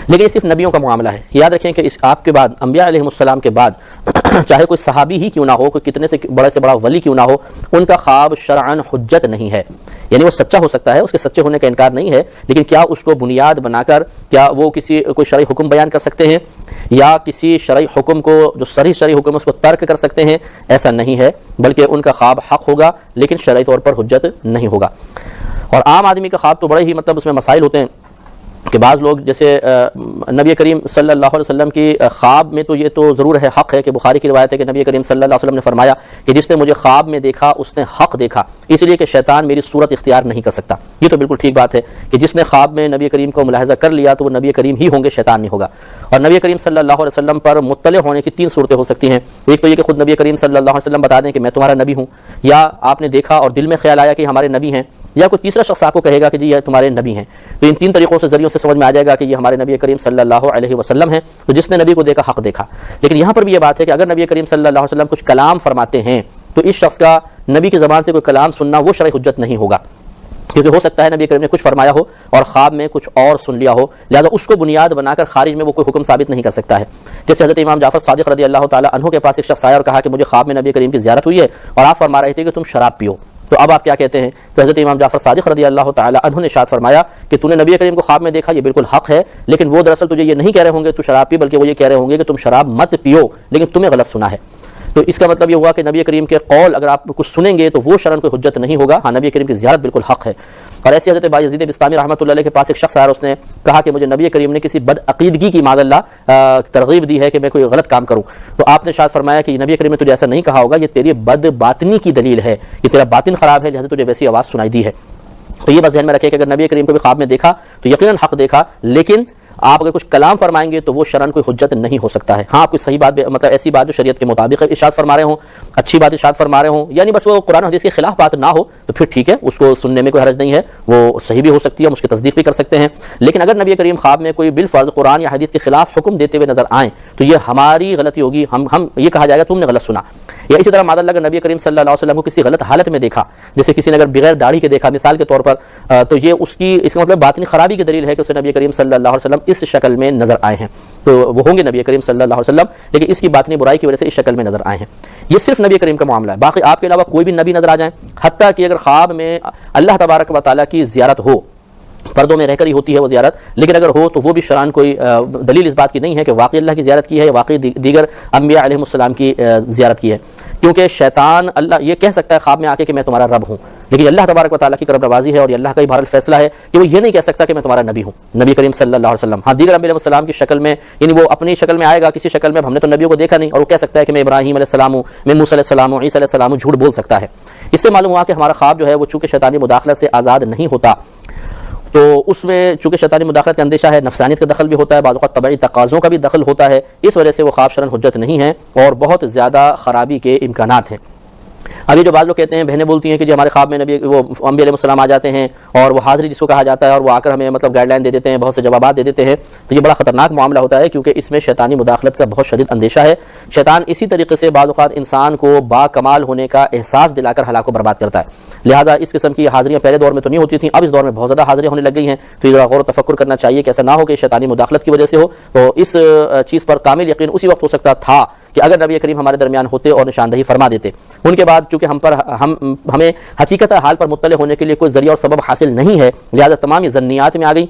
لیکن یہ صرف نبیوں کا معاملہ ہے. یاد رکھیں کہ اس آپ کے بعد انبیاء علیہ السلام کے بعد چاہے کوئی صحابی ہی کیوں نہ ہو, کوئی کتنے سے بڑا ولی کیوں نہ ہو, ان کا خواب شرعاً حجت نہیں ہے. یعنی وہ سچا ہو سکتا ہے, اس کے سچے ہونے کا انکار نہیں ہے, لیکن کیا اس کو بنیاد بنا کر کیا وہ کوئی شرعی حکم بیان کر سکتے ہیں, یا کسی شرعی حکم کو جو صحیح شرعی حکم اس کو ترک کر سکتے ہیں؟ ایسا نہیں ہے, بلکہ ان کا خواب حق ہوگا لیکن شرعی طور پر حجت نہیں ہوگا. اور عام آدمی کا خواب تو بڑے ہی اس میں مسائل ہوتے ہیں کہ بعض لوگ جیسے نبی کریم صلی اللہ علیہ وسلم کی خواب میں تو یہ تو ضرور ہے, حق ہے کہ بخاری کی روایت ہے کہ نبی کریم صلی اللہ علیہ وسلم نے فرمایا کہ جس نے مجھے خواب میں دیکھا اس نے حق دیکھا, اس لیے کہ شیطان میری صورت اختیار نہیں کر سکتا. یہ تو بالکل ٹھیک بات ہے کہ جس نے خواب میں نبی کریم کو ملاحظہ کر لیا تو وہ نبی کریم ہی ہوں گے, شیطان نہیں ہوگا. اور نبی کریم صلی اللہ علیہ وسلم پر مطلع ہونے کی 3 صورتیں ہو سکتی ہیں. ایک تو یہ کہ خود نبی کریم صلی اللہ علیہ وسلم بتا دیں کہ میں تمہارا نبی ہوں, یا آپ نے دیکھا اور دل میں خیال آیا کہ ہمارے نبی ہیں, یا کوئی تیسرا شخص آپ کو کہے گا کہ جی یہ تمہارے نبی ہیں. تو ان 3 طریقوں سے ذریعوں سے سمجھ میں آ جائے گا کہ یہ ہمارے نبی کریم صلی اللہ علیہ وسلم ہیں. تو جس نے نبی کو دیکھا حق دیکھا. لیکن یہاں پر بھی یہ بات ہے کہ اگر نبی کریم صلی اللہ علیہ وسلم کچھ کلام فرماتے ہیں تو اس شخص کا نبی کی زبان سے کوئی کلام سننا وہ شرعی حجت نہیں ہوگا, کیونکہ ہو سکتا ہے نبی کریم نے کچھ فرمایا ہو اور خواب میں کچھ اور سن لیا ہو, لہذا اس کو بنیاد بنا کر خارج میں وہ کوئی حکم ثابت نہیں کر سکتا ہے. جیسے حضرت امام جعفر صادق رضی اللہ تعالیٰ عنہ کے پاس ایک شخص آیا اور کہا کہ مجھے خواب میں نبی کریم کی زیارت ہوئی ہے اور آپ فرما رہے تھے کہ تم شراب پیو, تو اب آپ کیا کہتے ہیں؟ تو حضرت امام جعفر صادق رضی اللہ تعالیٰ عنہ نے ارشاد فرمایا کہ تو نے نبی کریم کو خواب میں دیکھا, یہ بالکل حق ہے, لیکن وہ دراصل تجھے یہ نہیں کہہ رہے ہوں گے تو شراب پی, بلکہ وہ یہ کہہ رہے ہوں گے کہ تم شراب مت پیو, لیکن تمہیں غلط سنا ہے. تو اس کا مطلب یہ ہوا کہ نبی کریم کے قول اگر آپ کچھ سنیں گے تو وہ شرعاً کوئی حجت نہیں ہوگا. ہاں, نبی کریم کی زیارت بالکل حق ہے. اور ایسے حضرت بایزید بستامی رحمۃ اللہ علیہ کے پاس ایک شخص آیا, اس نے کہا کہ مجھے نبی کریم نے کسی بد عقیدگی کی معاذ اللہ ترغیب دی ہے کہ میں کوئی غلط کام کروں. تو آپ نے ارشاد فرمایا کہ نبی کریم نے تجھے ایسا نہیں کہا ہوگا, یہ تیری بد باطنی کی دلیل ہے, یہ تیرا باطن خراب ہے, لہذا تجھے ویسی آواز سنائی دی ہے. تو یہ بس ذہن میں رکھے کہ اگر نبی کریم کو بھی خواب میں دیکھا تو یقیناً حق دیکھا, لیکن آپ اگر کچھ کلام فرمائیں گے تو وہ شرعاً کوئی حجت نہیں ہو سکتا ہے. ہاں, آپ کوئی صحیح بات ایسی بات جو شریعت کے مطابق ارشاد فرما رہے ہوں, اچھی بات ارشاد فرما رہے ہوں, یعنی بس وہ قرآن حدیث کے خلاف بات نہ ہو تو پھر ٹھیک ہے, اس کو سننے میں کوئی حرج نہیں ہے, وہ صحیح بھی ہو سکتی ہے, ہم اس کی تصدیق بھی کر سکتے ہیں. لیکن اگر نبی کریم خواب میں کوئی بالفرض قرآن یا حدیث کے خلاف حکم دیتے ہوئے نظر آئیں تو یہ ہماری غلطی ہوگی, ہم یہ کہا جائے گا تم نے غلط سنا. یا اسی طرح معاذ اللہ اگر نبی کریم صلی اللہ علیہ وسلم کو کسی غلط حالت میں دیکھا, جیسے کسی نے اگر بغیر داڑھی کے دیکھا مثال کے طور پر, تو یہ اس کا مطلب باطنی خرابی کی دلیل ہے کہ اسے نبی کریم صلی اللہ علیہ وسلم اس شکل میں نظر آئے ہیں. تو وہ ہوں گے نبی کریم صلی اللہ علیہ وسلم, لیکن اس کی باطنی برائی کی وجہ سے اس شکل میں نظر آئے ہیں. یہ صرف نبی کریم کا معاملہ ہے. باقی آپ کے علاوہ کوئی بھی نبی نظر آ جائیں, حتیٰ کہ اگر خواب میں اللہ تبارک و تعالیٰ کی زیارت ہو, پردوں میں رہ کر ہی ہوتی ہے وہ زیارت, لیکن اگر ہو تو وہ بھی شرعاً کوئی دلیل اس بات کی نہیں ہے کہ واقعی اللہ کی زیارت کی ہے یا واقعی دیگر انبیاء علیہ السلام کی زیارت کی ہے. کیونکہ شیطان اللہ یہ کہہ سکتا ہے خواب میں آ کے کہ میں تمہارا رب ہوں, لیکن اللہ تبارک و تعالیٰ کی کرم نوازی ہے اور یہ اللہ کا ہی بہرحال فیصلہ ہے کہ وہ یہ نہیں کہہ سکتا کہ میں تمہارا نبی ہوں, نبی کریم صلی اللہ علیہ وسلم. ہاں, دیگر انبیاء علیہ السلام کی شکل میں, یعنی وہ اپنی شکل میں آئے گا کسی شکل میں, ہم نے تو نبیوں کو دیکھا نہیں, اور وہ کہہ سکتا ہے کہ میں ابراہیم علیہ السلام ہوں, میں موسیٰ علیہ السلام ہوں, عیسیٰ علیہ السلام ہوں, جھوٹ بول سکتا ہے. اس سے معلوم ہوا کہ ہمارا خواب جو ہے وہ چونکہ شیطانی مداخلت سے آزاد نہیں ہوتا, تو اس میں چونکہ شیطانی مداخلت کا اندیشہ ہے, نفسانیت کا دخل بھی ہوتا ہے, بعض اوقات طبعی تقاضوں کا بھی دخل ہوتا ہے, اس وجہ سے وہ خواب شرعاً حجت نہیں ہے اور بہت زیادہ خرابی کے امکانات ہیں. ابھی جو بعض لوگ کہتے ہیں, بہنیں بولتی ہیں کہ جی ہمارے خواب میں نبی وہ انبیاء علیہ السلام آ جاتے ہیں اور وہ حاضری جس کو کہا جاتا ہے, اور وہ آ کر ہمیں گائیڈ لائن دے دیتے ہیں, بہت سے جوابات دے دیتے ہیں, تو یہ بڑا خطرناک معاملہ ہوتا ہے, کیونکہ اس میں شیطانی مداخلت کا بہت شدید اندیشہ ہے. شیطان اسی طریقے سے بعض اوقات انسان کو با کمال ہونے کا احساس دلا کر ہلاک و برباد کرتا ہے. لہٰذا اس قسم کی حاضریاں پہلے دور میں تو نہیں ہوتی تھیں, اب اس دور میں بہت زیادہ حاضریاں ہونے لگ گئی ہیں. تو یہ غور و تفکر کرنا چاہیے کہ ایسا نہ ہو کہ شیطانی مداخلت کی وجہ سے ہو. تو اس چیز پر کامل یقین اسی وقت ہو سکتا تھا کہ اگر نبی کریم ہمارے درمیان ہوتے اور نشاندہی فرما دیتے. ان کے بعد چونکہ ہمیں حقیقت حال پر مطلع ہونے کے لیے کوئی ذریعہ اور سبب حاصل نہیں ہے, لہذا تمام یہ ظنیات میں آ گئی.